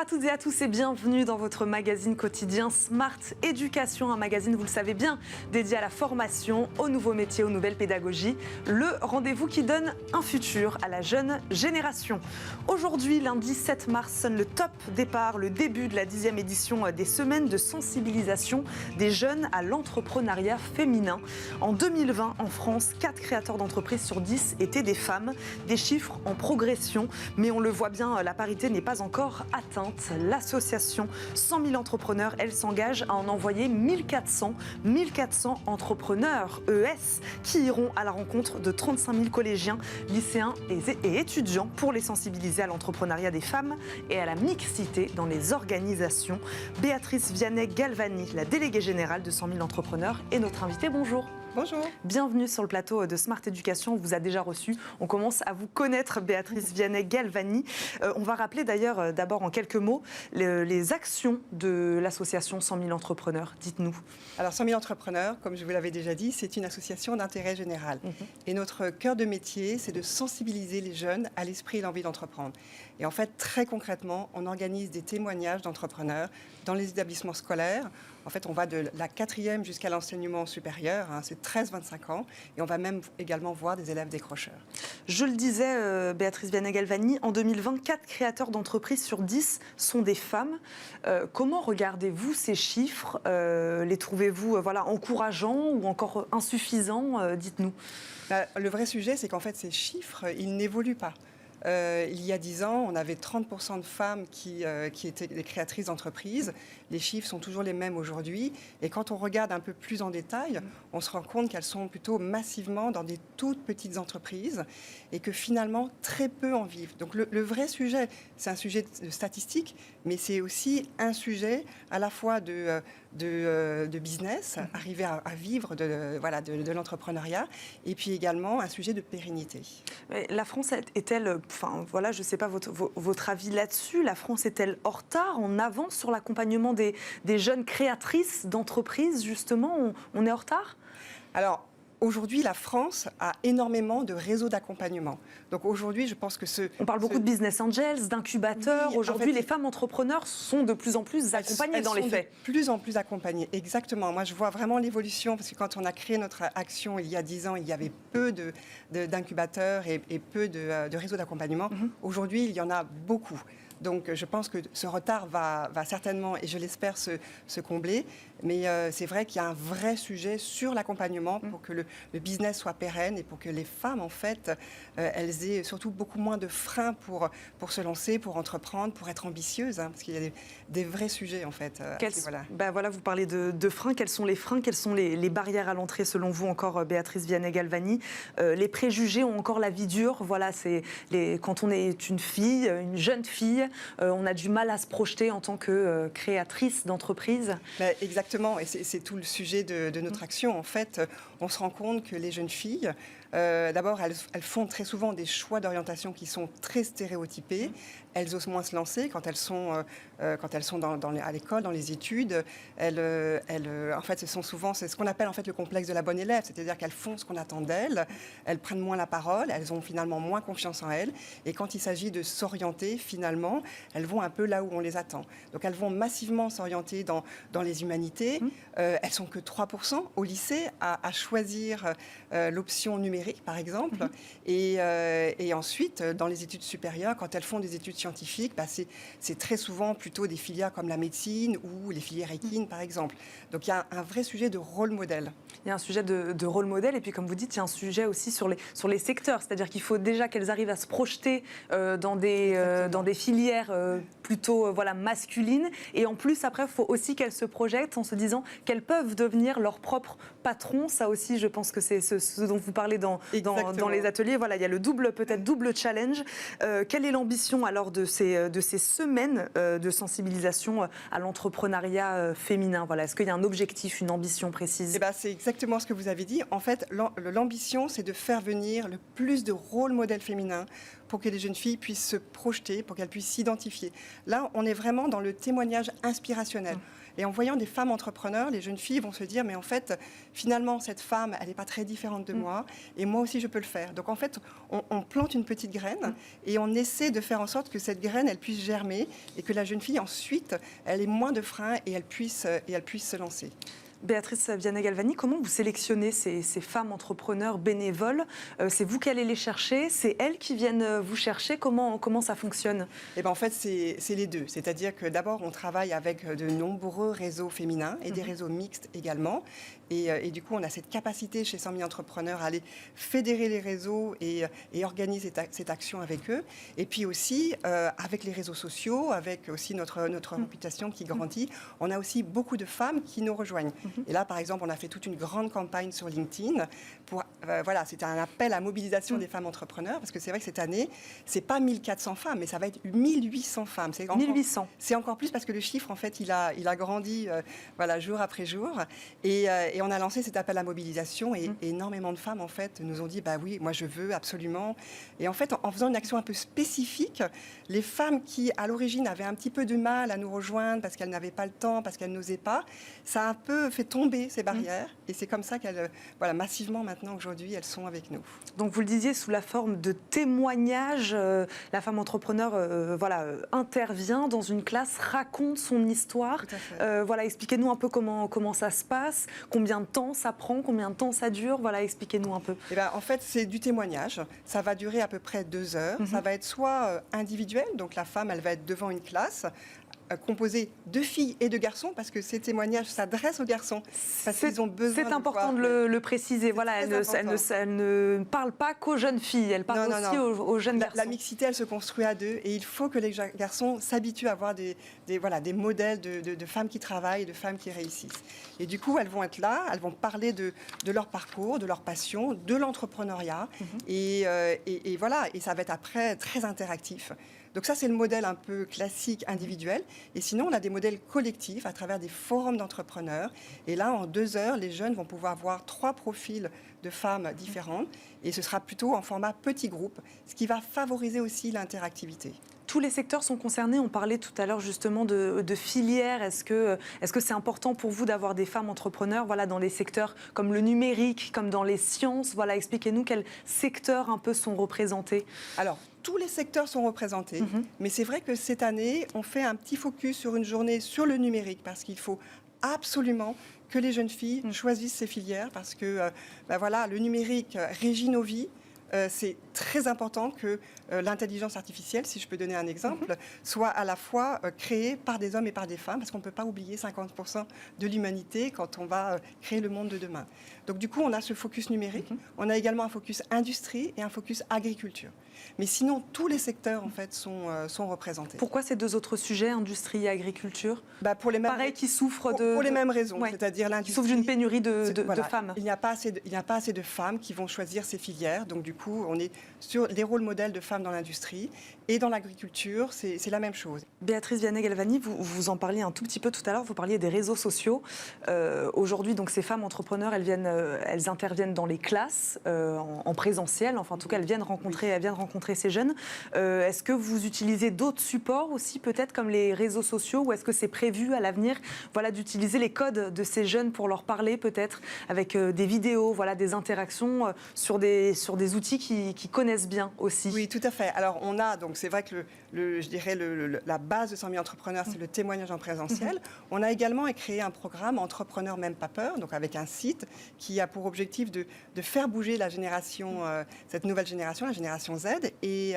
à toutes et à tous et bienvenue dans votre magazine quotidien Smart Éducation, un magazine, vous le savez bien, dédié à la formation, aux nouveaux métiers, aux nouvelles pédagogies, le rendez-vous qui donne un futur à la jeune génération. Aujourd'hui, lundi 7 mars, sonne le top départ, le début de la 10e édition des semaines de sensibilisation des jeunes à l'entrepreneuriat féminin. En 2020, en France, 4 créateurs d'entreprises sur 10 étaient des femmes, des chiffres en progression, mais on le voit bien, la parité n'est pas encore atteinte. L'association 100 000 entrepreneurs, elle s'engage à en envoyer 1400 entrepreneurs ES qui iront à la rencontre de 35 000 collégiens, lycéens et étudiants pour les sensibiliser à l'entrepreneuriat des femmes et à la mixité dans les organisations. Béatrice Vianney-Galvani, la déléguée générale de 100 000 entrepreneurs, est notre invitée. Bonjour. Bonjour. Bienvenue sur le plateau de Smart Éducation. On vous a déjà reçu. On commence à vous connaître, Béatrice Vianney-Galvani. On va rappeler d'ailleurs, d'abord en quelques mots, les actions de l'association 100 000 entrepreneurs. Dites-nous. Alors 100 000 entrepreneurs, comme je vous l'avais déjà dit, c'est une association d'intérêt général. Et notre cœur de métier, c'est de sensibiliser les jeunes à l'esprit et l'envie d'entreprendre. Et en fait, très concrètement, on organise des témoignages d'entrepreneurs dans les établissements scolaires. En fait, on va de la 4e jusqu'à l'enseignement supérieur, c'est 13-25 ans, et on va même également voir des élèves décrocheurs. Je le disais, Béatrice Vianney-Galvani, en 2020, 4 créateurs d'entreprises sur 10 sont des femmes. Comment regardez-vous ces chiffres? Les trouvez-vous encourageants ou encore insuffisants? Dites-nous. Le vrai sujet, c'est qu'en fait, ces chiffres, ils n'évoluent pas. Il y a 10 ans, on avait 30% de femmes qui étaient des créatrices d'entreprises. Les chiffres sont toujours les mêmes aujourd'hui. Et quand on regarde un peu plus en détail, on se rend compte qu'elles sont plutôt massivement dans des toutes petites entreprises et que finalement, très peu en vivent. Donc le vrai sujet, c'est un sujet de statistique, mais c'est aussi un sujet à la fois de business, arriver à vivre de l'entrepreneuriat, et puis également un sujet de pérennité. La France est-elle, je ne sais pas votre avis là-dessus, la France est-elle en retard, en avance sur l'accompagnement des jeunes créatrices d'entreprises, justement, on est en retard? Alors, aujourd'hui, la France a énormément de réseaux d'accompagnement. Donc aujourd'hui, je pense que On parle beaucoup de business angels, d'incubateurs. Oui, aujourd'hui, en fait, les femmes entrepreneurs sont de plus en plus accompagnées dans les faits. De plus en plus accompagnées, exactement. Moi, je vois vraiment l'évolution, parce que quand on a créé notre action il y a 10 ans, il y avait peu d'incubateurs et peu de réseaux d'accompagnement. Aujourd'hui, il y en a beaucoup. Donc je pense que ce retard va certainement, et je l'espère, se combler. Mais c'est vrai qu'il y a un vrai sujet sur l'accompagnement pour que le business soit pérenne et pour que les femmes, en fait, elles aient surtout beaucoup moins de freins pour se lancer, pour entreprendre, pour être ambitieuses, parce qu'il y a des vrais sujets, en fait. Vous parlez de freins. Quels sont les freins? Quelles sont les barrières à l'entrée, selon vous, encore, Béatrice Vianney-Galvani? Les préjugés ont encore la vie dure. Quand on est une fille, une jeune fille, on a du mal à se projeter en tant que créatrice d'entreprise. Exactement, et c'est tout le sujet de notre action. En fait, on se rend compte que les jeunes filles, d'abord, elles font très souvent des choix d'orientation qui sont très stéréotypés. Elles osent moins se lancer quand elles sont à l'école, dans les études. En fait, c'est ce qu'on appelle en fait le complexe de la bonne élève, c'est-à-dire qu'elles font ce qu'on attend d'elles. Elles prennent moins la parole, elles ont finalement moins confiance en elles. Et quand il s'agit de s'orienter, finalement, elles vont un peu là où on les attend. Donc, elles vont massivement s'orienter dans les humanités. Elles sont que 3% au lycée à choisir l'option numérique, par exemple. Et ensuite, dans les études supérieures, quand elles font des études scientifiques, c'est très souvent plutôt des filières comme la médecine ou les filières équines, par exemple. Donc, il y a un vrai sujet de rôle modèle. Il y a un sujet de rôle modèle, et puis comme vous dites, il y a un sujet aussi sur les secteurs, c'est-à-dire qu'il faut déjà qu'elles arrivent à se projeter dans des filières plutôt masculines, et en plus après il faut aussi qu'elles se projettent en se disant qu'elles peuvent devenir leur propre patron. Ça aussi, je pense que c'est ce dont vous parlez dans les ateliers. Il y a le double challenge. Quelle est l'ambition alors de ces semaines de sensibilisation à l'entrepreneuriat féminin? Est-ce qu'il y a un objectif, une ambition précise? C'est exactement ce que vous avez dit. En fait, l'ambition, c'est de faire venir le plus de rôles modèles féminins pour que les jeunes filles puissent se projeter, pour qu'elles puissent s'identifier. Là, on est vraiment dans le témoignage inspirationnel. Et en voyant des femmes entrepreneurs, les jeunes filles vont se dire, mais en fait, finalement, cette femme, elle n'est pas très différente de moi, et moi aussi, je peux le faire. Donc, en fait, on plante une petite graine et on essaie de faire en sorte que cette graine, elle puisse germer et que la jeune fille, ensuite, elle ait moins de freins et elle puisse se lancer. Béatrice Vianney-Galvani, comment vous sélectionnez ces femmes entrepreneurs bénévoles? C'est vous qui allez les chercher? C'est elles qui viennent vous chercher? Comment ça fonctionne? Eh ben, en fait, c'est les deux. C'est-à-dire que d'abord, on travaille avec de nombreux réseaux féminins et des réseaux mixtes également. Et du coup, on a cette capacité chez 100 000 entrepreneurs à aller fédérer les réseaux et organiser cette action avec eux. Et puis aussi, avec les réseaux sociaux, avec aussi notre réputation qui grandit, on a aussi beaucoup de femmes qui nous rejoignent. Et là, par exemple, on a fait toute une grande campagne sur LinkedIn. Voilà, c'était un appel à mobilisation des femmes entrepreneurs, parce que c'est vrai que cette année, c'est pas 1400 femmes, mais ça va être 1800 femmes. 1800. C'est encore plus parce que le chiffre, en fait, il a grandi voilà, jour après jour. Et on a lancé cet appel à mobilisation et énormément de femmes, en fait, nous ont dit, bah oui, moi je veux absolument. Et en fait, en faisant une action un peu spécifique, les femmes qui, à l'origine, avaient un petit peu de mal à nous rejoindre parce qu'elles n'avaient pas le temps, parce qu'elles n'osaient pas, ça a un peu fait tomber ces barrières. Et c'est comme ça qu'elles, voilà, massivement maintenant, aujourd'hui, elles sont avec nous. Donc vous le disiez, sous la forme de témoignages, la femme entrepreneur intervient dans une classe, raconte son histoire. Voilà, expliquez-nous un peu comment ça se passe, combien de temps ça prend, combien de temps ça dure. Voilà, expliquez-nous un peu. Eh ben, en fait, c'est du témoignage. Ça va durer à peu près 2 heures. Ça va être soit individuel, donc la femme, elle va être devant une classe composée de filles et de garçons, parce que ces témoignages s'adressent aux garçons, parce qu'ils ont besoin. C'est important de le préciser. Voilà, elle ne parle pas qu'aux jeunes filles, elle parle aussi aux jeunes garçons. La mixité, elle se construit à deux, et il faut que les garçons s'habituent à avoir des modèles de femmes qui travaillent, de femmes qui réussissent. Et du coup, elles vont être là, elles vont parler de leur parcours, de leur passion, de l'entrepreneuriat, et voilà, et ça va être après très interactif. Donc ça, c'est le modèle un peu classique, individuel. Et sinon, on a des modèles collectifs à travers des forums d'entrepreneurs. Et là, en 2 heures, les jeunes vont pouvoir voir 3 profils de femmes différentes. Et ce sera plutôt en format petit groupe, ce qui va favoriser aussi l'interactivité. Tous les secteurs sont concernés. On parlait tout à l'heure justement de filières. Est-ce que c'est important pour vous d'avoir des femmes entrepreneurs, voilà, dans les secteurs comme le numérique, comme dans les sciences? Voilà, expliquez-nous quels secteurs un peu sont représentés. Alors, tous les secteurs sont représentés, mais c'est vrai que cette année, on fait un petit focus sur une journée sur le numérique, parce qu'il faut absolument que les jeunes filles choisissent ces filières, parce que voilà, le numérique régit nos vies. C'est très important que l'intelligence artificielle, si je peux donner un exemple, soit à la fois créée par des hommes et par des femmes, parce qu'on ne peut pas oublier 50% de l'humanité quand on va créer le monde de demain. Donc du coup, on a ce focus numérique, on a également un focus industrie et un focus agriculture. Mais sinon, tous les secteurs en fait sont représentés. Pourquoi ces 2 autres sujets, industrie et agriculture? Pour les mêmes, pareil, qui souffrent pour les mêmes raisons, c'est-à-dire l'industrie. Qui souffrent d'une pénurie de femmes. Il n'y a pas assez de femmes qui vont choisir ces filières. Donc du coup, on est sur les rôles modèles de femmes dans l'industrie. Et dans l'agriculture, c'est la même chose. Béatrice Vianney-Galvani, vous en parliez un tout petit peu tout à l'heure, vous parliez des réseaux sociaux. Aujourd'hui, donc, ces femmes entrepreneurs, elles interviennent dans les classes, en présentiel, enfin en tout cas, elles viennent rencontrer ces jeunes. Est-ce que vous utilisez d'autres supports aussi, peut-être comme les réseaux sociaux, ou est-ce que c'est prévu à l'avenir, voilà, d'utiliser les codes de ces jeunes pour leur parler, peut-être, avec des vidéos, voilà, des interactions sur des outils qui connaissent bien aussi? Oui, tout à fait. Alors, on a, donc c'est vrai que je dirais la base de 100 000 entrepreneurs, c'est le témoignage en présentiel. On a également créé un programme Entrepreneurs même pas peur, donc avec un site qui a pour objectif de faire bouger la génération, cette nouvelle génération, la génération Z. Et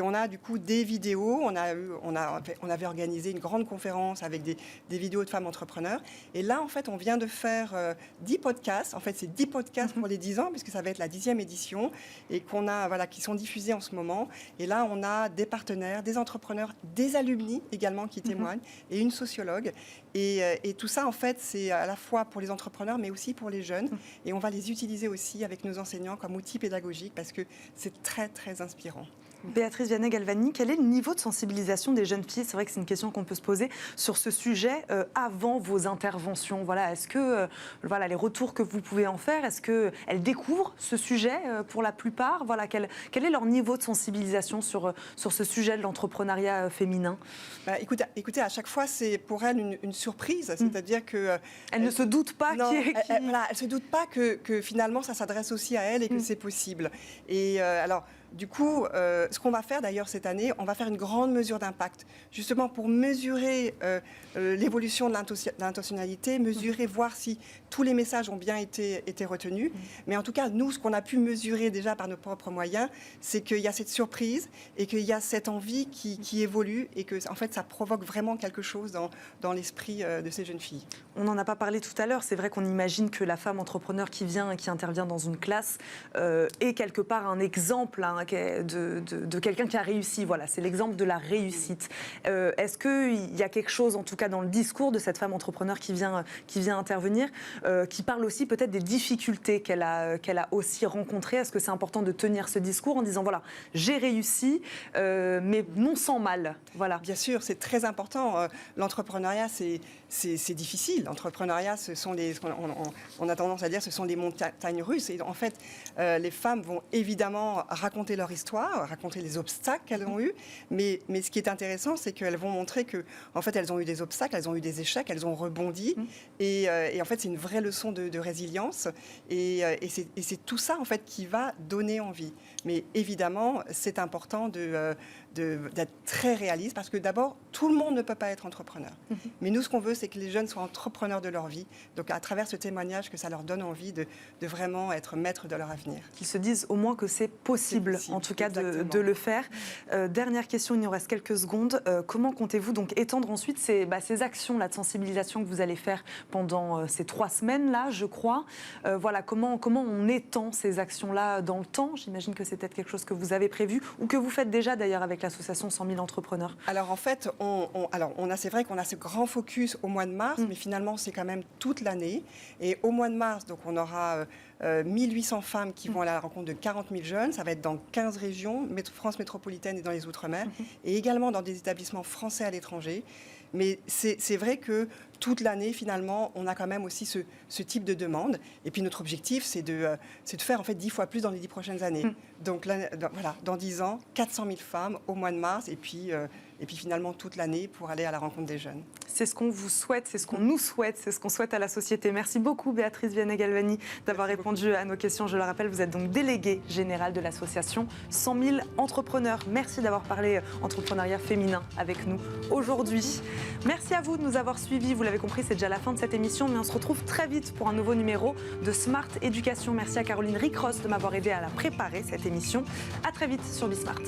on a du coup des vidéos. On avait organisé une grande conférence avec des vidéos de femmes entrepreneurs. Et là, en fait, on vient de faire 10 podcasts. En fait, c'est 10 podcasts pour les 10 ans, puisque ça va être la 10e édition, et qui sont diffusés en ce moment. Et là, on a des partenaires, des entrepreneurs, des alumni également qui témoignent, et une sociologue. Et tout ça, en fait, c'est à la fois pour les entrepreneurs, mais aussi pour les jeunes. Et on va les utiliser aussi avec nos enseignants comme outil pédagogique, parce que c'est très, très inspirant. Béatrice Vianney-Galvani, quel est le niveau de sensibilisation des jeunes filles? C'est vrai que c'est une question qu'on peut se poser sur ce sujet avant vos interventions. Voilà, est-ce que voilà, les retours que vous pouvez en faire, est-ce qu'elles découvrent ce sujet pour la plupart? Voilà, quel est leur niveau de sensibilisation sur ce sujet de l'entrepreneuriat féminin? Écoutez, à chaque fois, c'est pour elles une surprise. C'est-à-dire que... elles ne se doutent pas non, qui... elles ne se doutent pas que finalement, ça s'adresse aussi à elles et que c'est possible. Et alors... Du coup, ce qu'on va faire d'ailleurs cette année, on va faire une grande mesure d'impact, justement pour mesurer l'évolution de l'intentionnalité, voir si tous les messages ont bien été retenus. Mais en tout cas, nous, ce qu'on a pu mesurer déjà par nos propres moyens, c'est qu'il y a cette surprise et qu'il y a cette envie qui évolue et que, en fait, ça provoque vraiment quelque chose dans l'esprit de ces jeunes filles. On n'en a pas parlé tout à l'heure. C'est vrai qu'on imagine que la femme entrepreneur qui vient et qui intervient dans une classe est quelque part un exemple de quelqu'un qui a réussi. Voilà, c'est l'exemple de la réussite. Est-ce qu'il y a quelque chose, en tout cas dans le discours de cette femme entrepreneur qui vient intervenir, qui parle aussi peut-être des difficultés qu'elle a aussi rencontrées? Est-ce que c'est important de tenir ce discours en disant, voilà, j'ai réussi, mais non sans mal? Voilà. Bien sûr, c'est très important. L'entrepreneuriat, c'est difficile. L'entrepreneuriat, on a tendance à dire, ce sont des montagnes russes. Et en fait, les femmes vont évidemment raconter leur histoire, raconter les obstacles qu'elles ont eus. Mais ce qui est intéressant, c'est qu'elles vont montrer que, en fait, elles ont eu des obstacles, elles ont eu des échecs, elles ont rebondi. Et en fait, c'est une vraie leçon de résilience. Et c'est tout ça, en fait, qui va donner envie. Mais évidemment, c'est important d'être très réaliste parce que d'abord, tout le monde ne peut pas être entrepreneur. Mais nous, ce qu'on veut, c'est que les jeunes soient entrepreneurs de leur vie. Donc, à travers ce témoignage, que ça leur donne envie de vraiment être maîtres de leur avenir. Qu'ils se disent au moins que c'est possible, en tout cas, de le faire. Dernière question, il nous reste quelques secondes. Comment comptez-vous donc étendre ensuite ces actions-là de sensibilisation que vous allez faire pendant ces 3 semaines-là, je crois? Voilà, comment on étend ces actions-là dans le temps? J'imagine que c'est peut-être quelque chose que vous avez prévu ou que vous faites déjà d'ailleurs avec l'association 100 000 entrepreneurs. Alors en fait, c'est vrai qu'on a ce grand focus au mois de mars, mais finalement c'est quand même toute l'année. Et au mois de mars, donc on aura 1800 femmes qui vont à la rencontre de 40 000 jeunes. Ça va être dans 15 régions, France métropolitaine et dans les Outre-mer, et également dans des établissements français à l'étranger. Mais c'est vrai que toute l'année, finalement, on a quand même aussi ce type de demande. Et puis notre objectif, c'est de faire en fait 10 fois plus dans les 10 prochaines années. Donc là, voilà, dans 10 ans, 400 000 femmes au mois de mars, et puis finalement toute l'année pour aller à la rencontre des jeunes. C'est ce qu'on vous souhaite, c'est ce qu'on nous souhaite, c'est ce qu'on souhaite à la société. Merci beaucoup Béatrice Vianney-Galvani d'avoir répondu à nos questions. Je le rappelle, vous êtes donc déléguée générale de l'association 100 000 entrepreneurs. Merci d'avoir parlé entrepreneuriat féminin avec nous aujourd'hui. Merci à vous de nous avoir suivis. Vous l'avez compris, c'est déjà la fin de cette émission, mais on se retrouve très vite pour un nouveau numéro de Smart Éducation. Merci à Caroline Ricross de m'avoir aidé à la préparer, cette émission. À très vite sur Bismart.